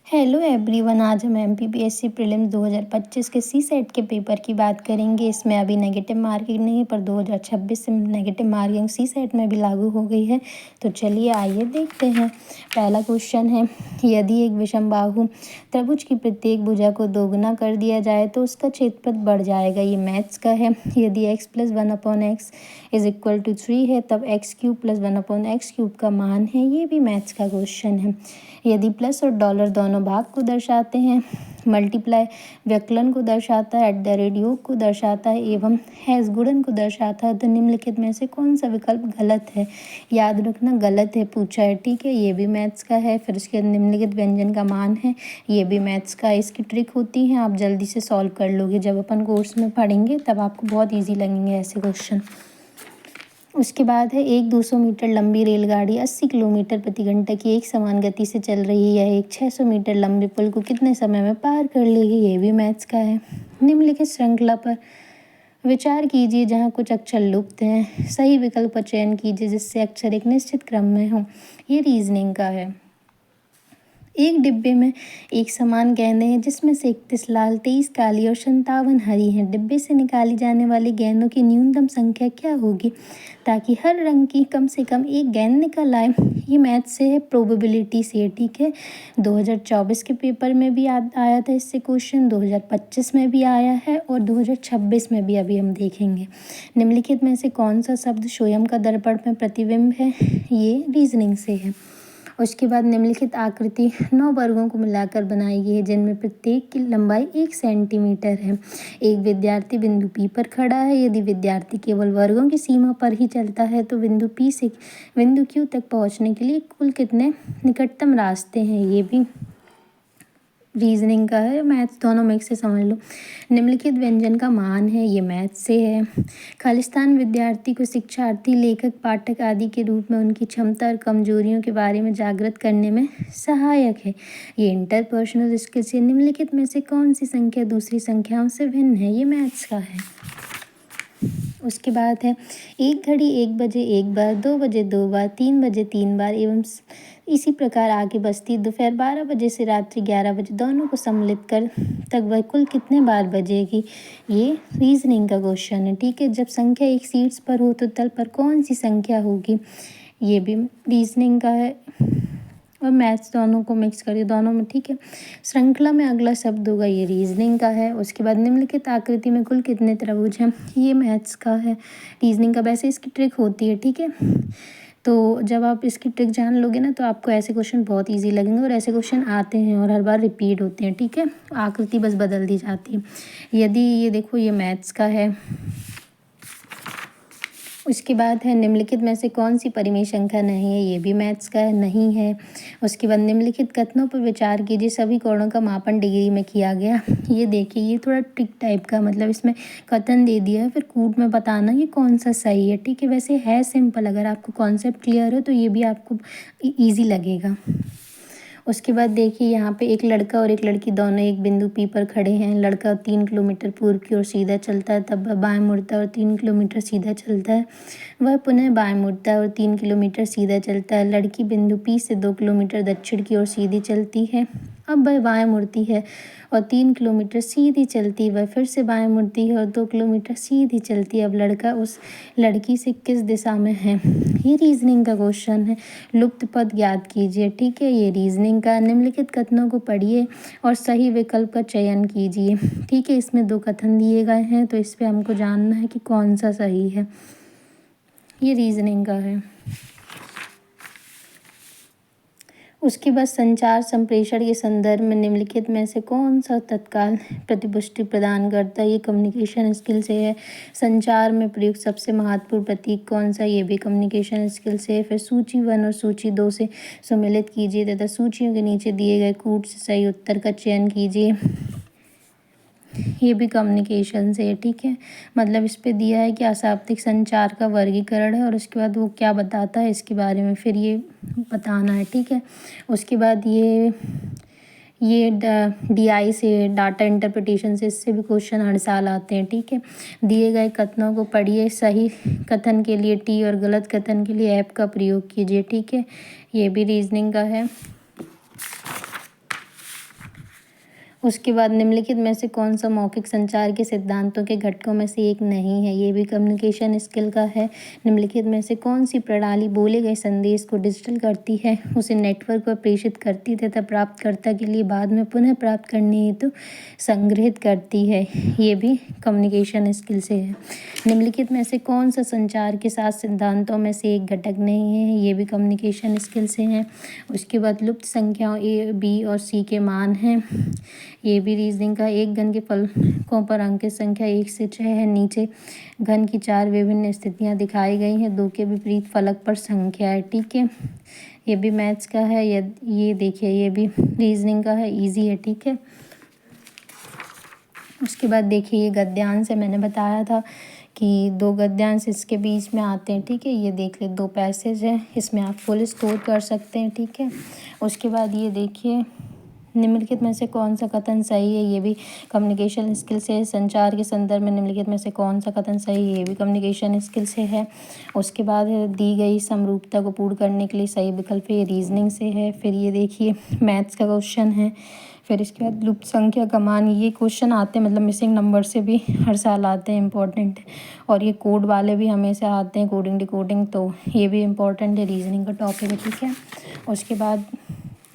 Hello everyone, आज हम MPPSC prelims 2025 के सी सेट के पेपर की बात करेंगे। इसमें अभी नेगेटिव मार्किंग नहीं, पर 2026 से नेगेटिव मार्किंग सी सेट में भी लागू हो गई है। तो चलिए आइए देखते हैं। पहला क्वेश्चन है, यदि एक विषमबाहु त्रिभुज की प्रत्येक भुजा को दोगुना कर दिया जाए तो उसका क्षेत्रफल बढ़ जाएगा। ये मैथ्स का है। यदि x + 1/x = 3 है, तब x³ + 1/x³ का मान है। ये भी मैथ्स का क्वेश्चन है। यदि प्लस और डॉलर दोनों भाग को दर्शाते हैं, मल्टीप्लाई व्यवकलन को दर्शाता है, योग को दर्शाता है एवं हैश गुणन को दर्शाता है, तो निम्नलिखित में से कौन सा विकल्प गलत है? याद रखना, गलत है पूछा है, ठीक है। ये भी मैथ्स का है। फिर इसके निम्नलिखित व्यंजन का मान है, ये भी मैथ्स का। इसकी ट्रिक होती है, आप जल्दी से सॉल्व कर लोगे। जब अपन कोर्स में पढ़ेंगे तब आपको बहुत ईजी लगेंगे ऐसे क्वेश्चन। उसके बाद है, एक 200 मीटर लंबी रेलगाड़ी 80 किलोमीटर प्रति घंटे की एक समान गति से चल रही है। एक 600 मीटर लंबे पुल को कितने समय में पार कर लेगी? ये भी मैथ्स का है। निम्नलिखित श्रृंखला पर विचार कीजिए जहाँ कुछ अक्षर लुप्त हैं। सही विकल्प का चयन कीजिए जिससे अक्षर एक निश्चित क्रम में हो। ये रीजनिंग का है। एक डिब्बे में एक समान गेंदें हैं जिसमें से 31 लाल, 23 काली और 57 हरी हैं। डिब्बे से निकाली जाने वाली गेंदों की न्यूनतम संख्या क्या होगी ताकि हर रंग की कम से कम एक गेंद निकल आए? ये मैथ से है, प्रोबेबिलिटी से, ठीक है। 2024 के पेपर में भी आया था इससे क्वेश्चन, 2025 में भी आया है और 2026 में भी अभी हम देखेंगे। निम्नलिखित में से कौन सा शब्द स्वयं का दर्पण में प्रतिबिंब है? ये रीजनिंग से है। उसके बाद निम्नलिखित आकृति 9 वर्गों को मिलाकर बनाई गई है जिनमें प्रत्येक की लंबाई 1 सेंटीमीटर है। एक विद्यार्थी बिंदु P पर खड़ा है। यदि विद्यार्थी केवल वर्गों की सीमा पर ही चलता है तो बिंदु P से बिंदु Q तक पहुंचने के लिए कुल कितने निकटतम रास्ते हैं? ये भी रीजनिंग का है। मैथ्स दोनों मिक्स से समझ लो। निम्नलिखित व्यंजन का मान है, ये मैथ्स से है। खालिस्तान विद्यार्थी को शिक्षार्थी, लेखक, पाठक आदि के रूप में उनकी क्षमता और कमजोरियों के बारे में जागृत करने में सहायक है। ये इंटरपर्सनल स्किल्स है। निम्नलिखित में से कौन सी संख्या दूसरी संख्याओं से भिन्न है? ये मैथ्स का है। उसके बाद है, एक घड़ी 1 बजे एक बार, 2 बजे 2 बार, 3 बजे 3 बार एवं इसी प्रकार आगे बजती दोपहर 12 बजे से रात्रि 11 बजे दोनों को सम्मिलित कर तक वह कुल कितने बार बजेगी? ये रीजनिंग का क्वेश्चन है, ठीक है। जब संख्या एक शीट्स पर हो तो तल पर कौन सी संख्या होगी? ये भी रीजनिंग का है और मैथ्स दोनों को मिक्स करिए दोनों में, ठीक है। श्रृंखला में अगला शब्द होगा, ये रीजनिंग का है। उसके बाद निम्नलिखित आकृति में कुल कितने त्रिभुज हैं? ये मैथ्स का है, रीजनिंग का। वैसे इसकी ट्रिक होती है, ठीक है। तो जब आप इसकी ट्रिक जान लोगे ना तो आपको ऐसे क्वेश्चन बहुत इजी लगेंगे और ऐसे क्वेश्चन आते हैं और हर बार रिपीट होते हैं, ठीक है। आकृति बस बदल दी जाती है। यदि ये देखो, ये मैथ्स का है। उसके बाद है, निम्नलिखित में से कौन सी परिमेय संख्या नहीं है? ये भी मैथ्स का है, नहीं है। उसके बाद निम्नलिखित कथनों पर विचार कीजिए, सभी कोणों का मापन डिग्री में किया गया। ये देखिए, ये थोड़ा ट्रिक टाइप का, मतलब इसमें कथन दे दिया है, फिर कूट में बताना ये कौन सा सही है, ठीक है। वैसे है सिंपल, अगर आपको कॉन्सेप्ट क्लियर हो तो ये भी आपको ईजी लगेगा। उसके बाद देखिए, यहाँ पे एक लड़का और एक लड़की दोनों एक बिंदु P पर खड़े हैं। लड़का 3 किलोमीटर पूर्व की ओर सीधा चलता है, तब वह बाएं मुड़ता है और 3 किलोमीटर सीधा चलता है। वह पुनः बाएं मुड़ता है और 3 किलोमीटर सीधा चलता है। लड़की बिंदु P से 2 किलोमीटर दक्षिण की ओर सीधी चलती है। अब वह बाएं मुड़ती है और 3 किलोमीटर सीधी चलती है। वह फिर से बाएं मुड़ती है और 2 किलोमीटर सीधी चलती है। अब लड़का उस लड़की से किस दिशा में है? ये रीजनिंग का क्वेश्चन है। लुप्त पद याद कीजिए, ठीक है। ये रीजनिंग का। निम्नलिखित कथनों को पढ़िए और सही विकल्प का चयन कीजिए, ठीक है। इसमें 2 कथन दिए गए हैं तो इस पे हमको जानना है कि कौन सा सही है। ये रीजनिंग का है। उसके बाद संचार संप्रेषण के संदर्भ में निम्नलिखित में से कौन सा तत्काल प्रतिपुष्टि प्रदान करता है? ये कम्युनिकेशन स्किल से है। संचार में प्रयुक्त सबसे महत्वपूर्ण प्रतीक कौन सा? ये भी कम्युनिकेशन स्किल से है। फिर सूची 1 और सूची 2 से सम्मिलित कीजिए तथा सूचियों के नीचे दिए गए कूट से सही उत्तर का चयन कीजिए। ये भी कम्युनिकेशन से है, ठीक है। मतलब इस पे दिया है कि अशाब्दिक संचार का वर्गीकरण है और उसके बाद वो क्या बताता है इसके बारे में फिर ये बताना है, ठीक है। उसके बाद ये DI से, डाटा इंटरप्रिटेशन से, इससे भी क्वेश्चन हर साल आते हैं, ठीक है। दिए गए कथनों को पढ़िए, सही कथन के लिए T और गलत कथन के लिए F का प्रयोग कीजिए, ठीक है। ये भी रीजनिंग का है। उसके बाद निम्नलिखित में से कौन सा मौखिक संचार के सिद्धांतों के घटकों में से एक नहीं है, ये भी कम्युनिकेशन स्किल का है। निम्नलिखित में से कौन सी प्रणाली बोले गए संदेश को डिजिटल करती है, उसे नेटवर्क पर प्रेषित करती तथा प्राप्तकर्ता के लिए बाद में पुनः प्राप्त करने हेतु संग्रहित करती है, ये भी कम्युनिकेशन स्किल से है। निम्नलिखित में से कौन सा संचार के साथ सिद्धांतों में से एक घटक नहीं है, ये भी कम्युनिकेशन स्किल से है। उसके बाद लुप्त संख्याओं ए, बी और सी के मान हैं, ये भी रीजनिंग का। एक घन के फलकों पर अंकित संख्या 1 से 6 है। नीचे घन की 4 विभिन्न स्थितियां दिखाई गई हैं, 2 के विपरीत फलक पर संख्या है, ठीक है। ये भी मैथ्स का है। ये देखिए, ये भी रीजनिंग का है, इजी है, ठीक है। उसके बाद देखिए, ये गद्यांश है, मैंने बताया था कि 2 गद्यांश इसके बीच में आते हैं, ठीक है। ये देख ले, 2 पैसेज है, इसमें आप फुल स्टोर कर सकते हैं, ठीक है। उसके बाद ये देखिए, निम्नलिखित में से कौन सा कथन सही है, ये भी कम्युनिकेशन स्किल से है। संचार के संदर्भ में निम्नलिखित में से कौन सा कथन सही है, ये भी कम्युनिकेशन स्किल से है। उसके बाद दी गई समरूपता को पूर्ण करने के लिए सही विकल्प, ये रीजनिंग से है। फिर ये देखिए, मैथ्स का क्वेश्चन है। फिर इसके बाद लुप्त संख्या का मान, ये क्वेश्चन आते हैं, मतलब मिसिंग नंबर से भी हर साल आते हैं, इंपॉर्टेंट। और ये कोड वाले भी हमेशा आते हैं, कोडिंग डिकोडिंग, तो ये भी इम्पॉर्टेंट है, रीजनिंग का टॉपिक है, ठीक है। उसके बाद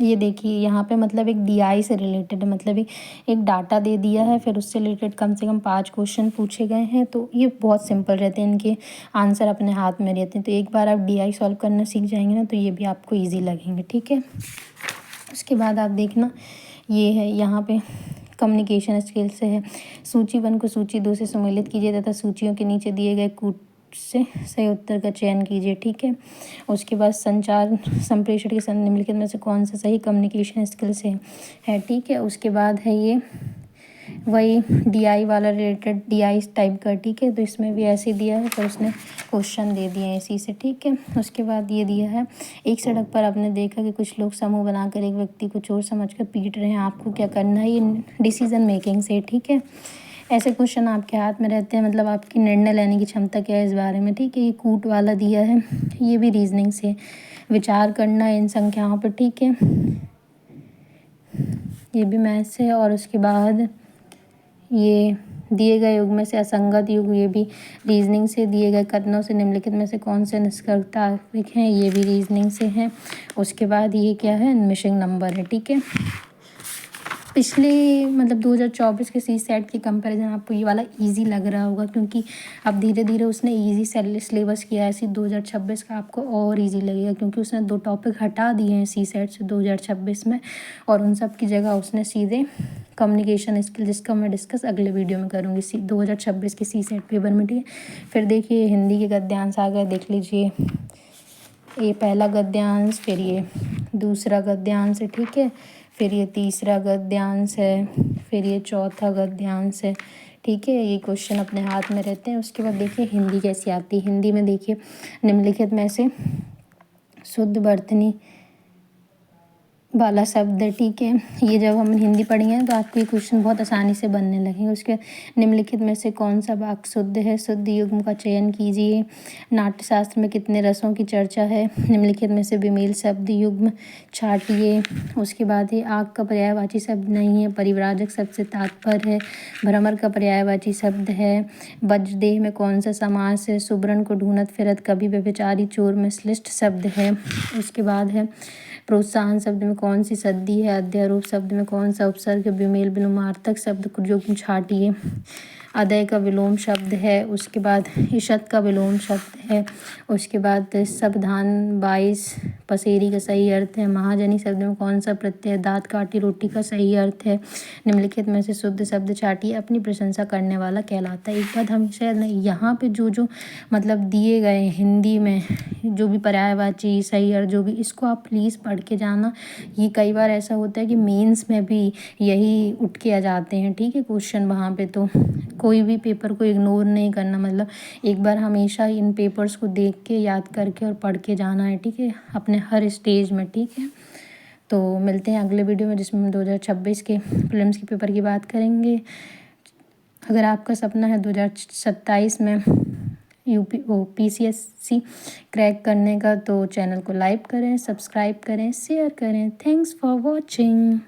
ये देखिए, यहाँ पे मतलब एक डीआई से रिलेटेड है, मतलब एक डाटा दे दिया है, फिर उससे रिलेटेड कम से कम 5 क्वेश्चन पूछे गए हैं। तो ये बहुत सिंपल रहते हैं, इनके आंसर अपने हाथ में रहते हैं। तो एक बार आप डीआई सॉल्व करना सीख जाएंगे ना, तो ये भी आपको ईजी लगेंगे, ठीक है। उसके बाद आप देखना, ये है यहाँ पे कम्युनिकेशन स्किल से है। सूची 1 को सूची 2 से सम्मिलित कीजिए तथा सूचियों के नीचे दिए गए कूट से सही उत्तर का चयन कीजिए, ठीक है। उसके बाद संचार संप्रेषण के निम्नलिखित में से कौन सा सही कम्युनिकेशन स्किल से है, ठीक है। उसके बाद है ये वही डीआई वाला रिलेटेड, डीआई टाइप का, ठीक है। तो इसमें भी ऐसे दिया है, तो उसने क्वेश्चन दे दिए हैं इसी से, ठीक है। उसके बाद ये दिया है, एक सड़क पर आपने देखा कि कुछ लोग समूह बनाकर एक व्यक्ति को चोर समझकर पीट रहे हैं, आपको क्या करना है, ये डिसीजन मेकिंग से, ठीक है। ऐसे क्वेश्चन आपके हाथ में रहते हैं, मतलब आपकी निर्णय लेने की क्षमता क्या है इस बारे में, ठीक है। ये कूट वाला दिया है, ये भी रीजनिंग से, विचार करना है इन संख्याओं पर, ठीक है। ये भी मैथ्स है। और उसके बाद ये दिए गए युग में से असंगत युग, ये भी रीजनिंग से। दिए गए कथनों से निम्नलिखित में से कौन से निष्कर्ष तार्किक हैं, ये भी रीजनिंग से है। उसके बाद ये क्या है, मिसिंग नंबर है, ठीक है। पिछले मतलब 2024 के सी सेट की कंपैरिजन आपको ये वाला इजी लग रहा होगा, क्योंकि अब धीरे धीरे उसने इजी सिलेबस किया है। इसी 2026 का आपको और इजी लगेगा, क्योंकि उसने 2 टॉपिक हटा दिए हैं सी सेट से 2026 में, और उन सब की जगह उसने सीधे कम्युनिकेशन स्किल, जिसका मैं डिस्कस अगले वीडियो में करूँगी 2026 के सी सेट पेपर में, ठीक है। फिर देखिए, हिंदी के गद्यांश आ गए, देख लीजिए। ये पहला गद्यांश, फिर ये दूसरा गद्यांश है, ठीक है। फिर ये तीसरा गद्यांश है, फिर ये चौथा गद्यांश है, ठीक है। ये क्वेश्चन अपने हाथ में रहते हैं। उसके बाद देखिए, हिंदी कैसी आती है। हिंदी में देखिए, निम्नलिखित में से शुद्ध वर्तनी वाला शब्द है, ठीक है। ये जब हम हिंदी पढ़ेंगे तो आपको ये क्वेश्चन बहुत आसानी से बनने लगेंगे। उसके निम्नलिखित में से कौन सा वाक्य शुद्ध है, शुद्ध युग्म का चयन कीजिए। नाट्यशास्त्र में कितने रसों की चर्चा है, निम्नलिखित में से विमेल शब्द युग्म छाटिए। उसके बाद ये आग का पर्यायवाची शब्द नहीं है, परिव्राजक शब्द से तात्पर्य है। भ्रमर का पर्यायवाची शब्द है। वज्रदेह में कौन सा समास है, सुब्रन को ढूंढत फिरत कभी व्यभिचारी चोर में श्लिष्ट शब्द है। उसके बाद है, प्रोत्साहन शब्द में कौन सी सद्धि है, अध्यारोप शब्द में कौन सा उपसर्ग, विमेल विलोमार्थक शब्द को जो छाटिए। अदय का विलोम शब्द है। उसके बाद ईषत् का विलोम शब्द है। उसके बाद सावधान 22 पसेरी का सही अर्थ है। महाजनी शब्द में कौन सा प्रत्यय, दाँत काटी रोटी का सही अर्थ है। निम्नलिखित में से शुद्ध शब्द छाटिए, अपनी प्रशंसा करने वाला कहलाता है। एक बात हमेशा यहाँ पे जो मतलब दिए गए हिंदी में जो भी पर्यायवाची सही अर्थ जो भी, इसको आप प्लीज़ पढ़ के जाना। ये कई बार ऐसा होता है कि मेंस में भी यही उठ के आ जाते हैं, ठीक है, क्वेश्चन वहाँ पे। तो कोई भी पेपर को इग्नोर नहीं करना, मतलब एक बार हमेशा इन पेपर्स को देख के, याद करके और पढ़ के जाना है, ठीक है, अपने हर स्टेज में, ठीक है। तो मिलते हैं अगले वीडियो में, जिसमें हम 2026 के प्रीलिम्स के पेपर की बात करेंगे। अगर आपका सपना है 2027 में PCSC क्रैक करने का, तो चैनल को लाइक करें, सब्सक्राइब करें, शेयर करें। Thanks for watching.